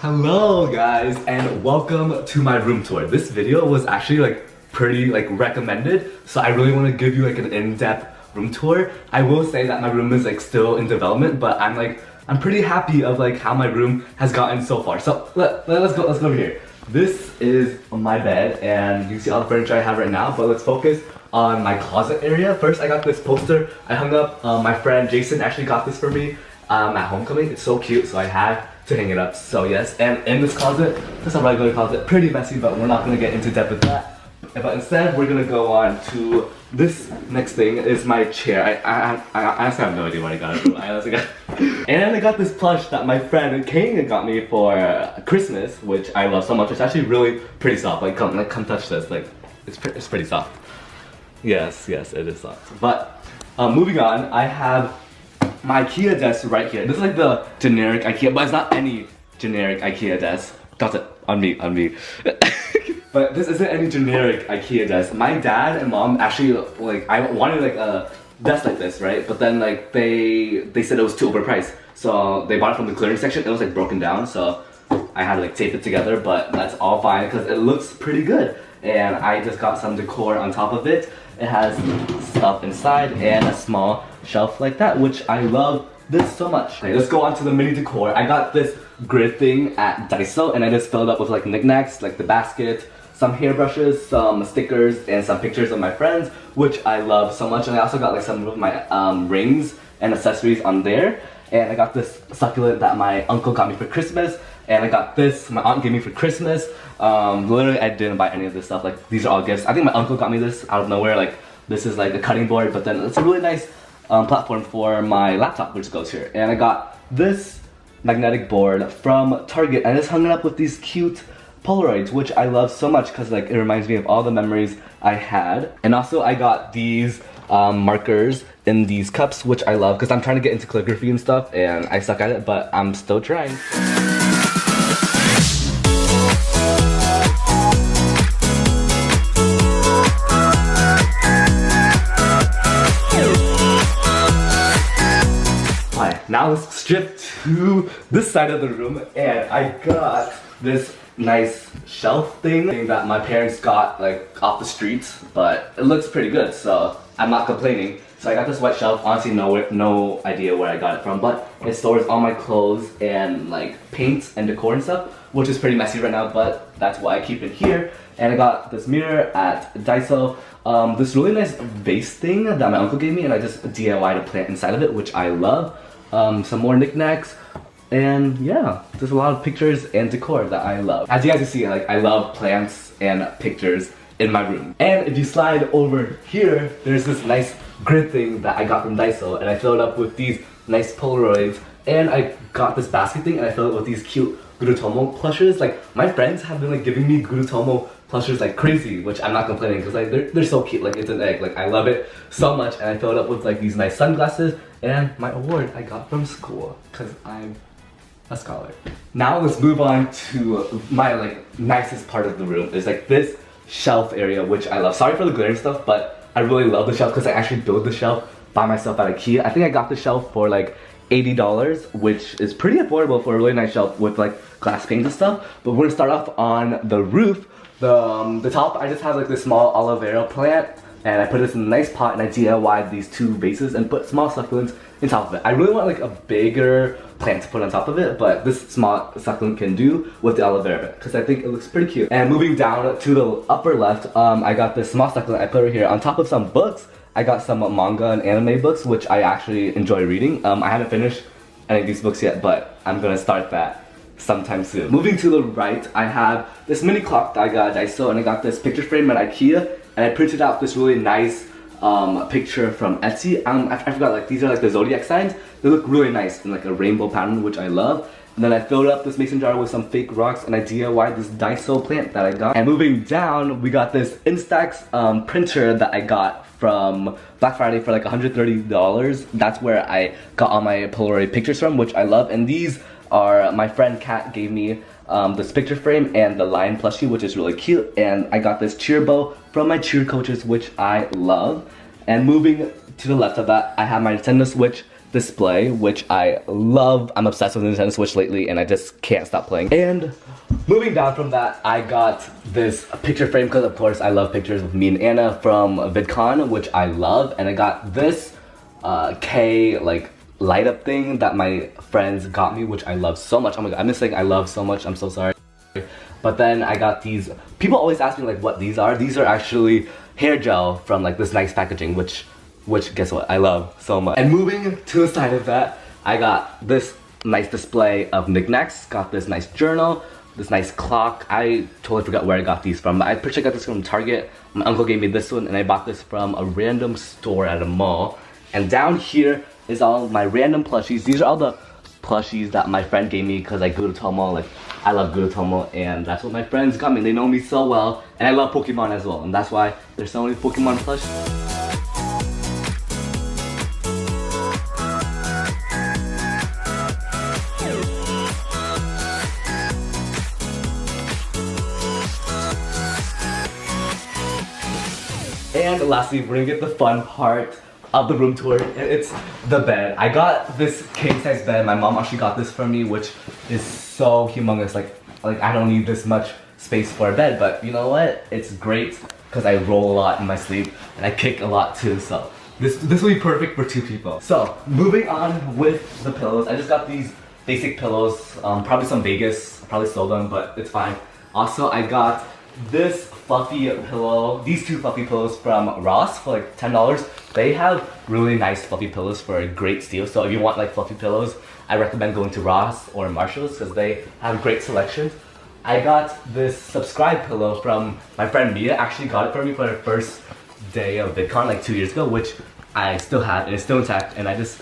Hello guys, and welcome to my room tour. This video was actually pretty recommended, so I really want to give you an in-depth room tour. I will say that my room is still in development, but I'm pretty happy of how my room has gotten so far. So let's go over here. This is my bed, and you see all the furniture I have right now, but let's focus on my closet area. First, I got this poster I hung up. My friend Jason actually got this for me at homecoming. It's so cute, so I had to hang it up. So yes, and in this closet, this is a regular closet, pretty messy, but we're not gonna get into depth with that. But instead, we're gonna go on to this next thing. Is my chair. I honestly have no idea where I got it from. And I got this plush that my friend Kane got me for Christmas, which I love so much. It's actually really pretty soft. Come touch this. It's pretty soft. Yes, it is soft. But moving on, I have my IKEA desk right here. This is the generic IKEA, but it's not any generic IKEA desk. Got it on me. But this isn't any generic IKEA desk. My dad and mom actually I wanted a desk like this, right? But then they said it was too overpriced, so they bought it from the clearance section. It was broken down, so I had to tape it together. But that's all fine because it looks pretty good. And I just got some decor on top of it. It has stuff inside and a small shelf like that, which I love this so much. Okay, let's go on to the mini decor. I got this grid thing at Daiso, and I just filled it up with knickknacks, like the basket, some hairbrushes, some stickers, and some pictures of my friends, which I love so much. And I also got some of my rings and accessories on there. And I got this succulent that my uncle got me for Christmas. And I got this, my aunt gave me for Christmas. Literally, I didn't buy any of this stuff. These are all gifts. I think my uncle got me this out of nowhere. This is a cutting board, but then it's a really nice platform for my laptop, which goes here. And I got this magnetic board from Target. I just hung it up with these cute Polaroids, which I love so much because it reminds me of all the memories I had. And also, I got these markers in these cups, which I love because I'm trying to get into calligraphy and stuff, and I suck at it, but I'm still trying. Now let's shift to this side of the room, and I got this nice shelf thing that my parents got off the streets, but it looks pretty good, so I'm not complaining. So I got this white shelf. Honestly, no idea where I got it from, but it stores all my clothes and paints and decor and stuff, which is pretty messy right now, but that's why I keep it here. And I got this mirror at Daiso. This really nice vase thing that my uncle gave me, and I just DIY'd a plant inside of it, which I love. Some more knickknacks, and yeah, there's a lot of pictures and decor that I love. As you guys can see, I love plants and pictures in my room. And if you slide over here, there's this nice grid thing that I got from Daiso, and I filled it up with these nice Polaroids. And I got this basket thing, and I filled it with these cute Gurutomo plushes. My friends have been giving me Gurutomo plushes like crazy, which I'm not complaining because they're so cute. It's an egg. I love it so much. And I filled it up with these nice sunglasses and my award I got from school because I'm a scholar. Now let's move on to my nicest part of the room. Is this shelf area, which I love. Sorry for the glittering stuff, but I really love the shelf because I actually built the shelf by myself at IKEA. I think I got the shelf for $80, which is pretty affordable for a really nice shelf with glass panes and stuff. But we're gonna start off on the roof. The top, I just have this small aloe vera plant, and I put this in a nice pot, and I DIY'd these two vases and put small succulents on top of it. I really want a bigger plant to put on top of it, but this small succulent can do with the aloe vera because I think it looks pretty cute. And moving down to the upper left, I got this small succulent. I put it here on top of some books. I got some manga and anime books, which I actually enjoy reading. I haven't finished any of these books yet, but I'm gonna start that sometime soon. Moving to the right, I have this mini clock that I got at Daiso, and I got this picture frame at IKEA, and I printed out this really nice picture from Etsy. I forgot, these are the zodiac signs. They look really nice in a rainbow pattern, which I love. And then I filled up this mason jar with some fake rocks, and I DIY'd this Daiso plant that I got. And moving down, we got this Instax printer that I got from Black Friday for $130. That's where I got all my Polaroid pictures from, which I love. And these are, my friend Kat gave me this picture frame and the lion plushie, which is really cute. And I got this cheer bow from my cheer coaches, which I love. And moving to the left of that, I have my Nintendo Switch display, which I love. I'm obsessed with Nintendo Switch lately and I just can't stop playing. And moving down from that, I got this picture frame because of course I love pictures with me and Anna from VidCon, which I love. And I got this K like light up thing that my friends got me, which I love so much. Oh my god, I'm just saying I love so much, I'm so sorry. But then I got these, people always ask me like what these are. These are actually hair gel from like this nice packaging, which guess what, I love so much. And moving to the side of that, I got this nice display of knickknacks, got this nice journal, this nice clock. I totally forgot where I got these from, but I pretty sure I got this from Target. My uncle gave me this one and I bought this from a random store at a mall. And down here is all my random plushies. These are all the plushies that my friend gave me because I go to Tomo. Like, I love Gudetomo, and that's what my friends got me. They know me so well, and I love Pokemon as well, and that's why there's so many Pokemon plushies. And lastly, we're gonna get the fun part of the room tour, and it's the bed. I got this king size bed. My mom actually got this for me, which is so humongous. Like I don't need this much space for a bed, but you know what? It's great because I roll a lot in my sleep and I kick a lot too. So this will be perfect for 2 people. So moving on with the pillows, I just got these basic pillows. Probably some Vegas, probably sold them, but it's fine. Also, I got this fluffy pillow, these 2 fluffy pillows from Ross for like $10. They have really nice fluffy pillows for a great steal. So if you want like fluffy pillows, I recommend going to Ross or Marshall's because they have great selections. I got this subscribe pillow from my friend Mia. Actually got it for me for her first day of VidCon like 2 years ago, which I still have and it's still intact, and I just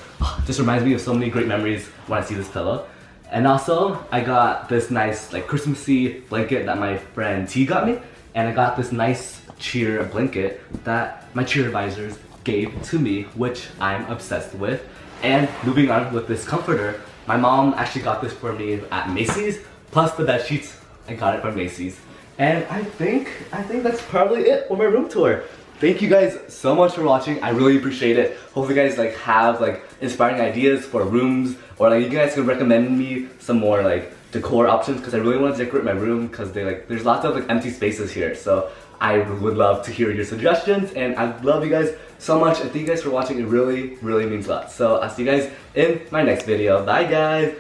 reminds me of so many great memories when I see this pillow. And also I got this nice like Christmassy blanket that my friend T got me, and I got this nice cheer blanket that my cheer advisors gave to me, which I'm obsessed with. And moving on with this comforter, my mom actually got this for me at Macy's, plus the bed sheets, I got it from Macy's. And I think that's probably it for my room tour. Thank you guys so much for watching. I really appreciate it. Hopefully you guys like have like inspiring ideas for rooms, or like you guys can recommend me some more like decor options, because I really want to decorate my room because there's lots of like empty spaces here. So I would love to hear your suggestions, and I love you guys so much, and thank you guys for watching. It really means a lot. So I'll see you guys in my next video. Bye guys!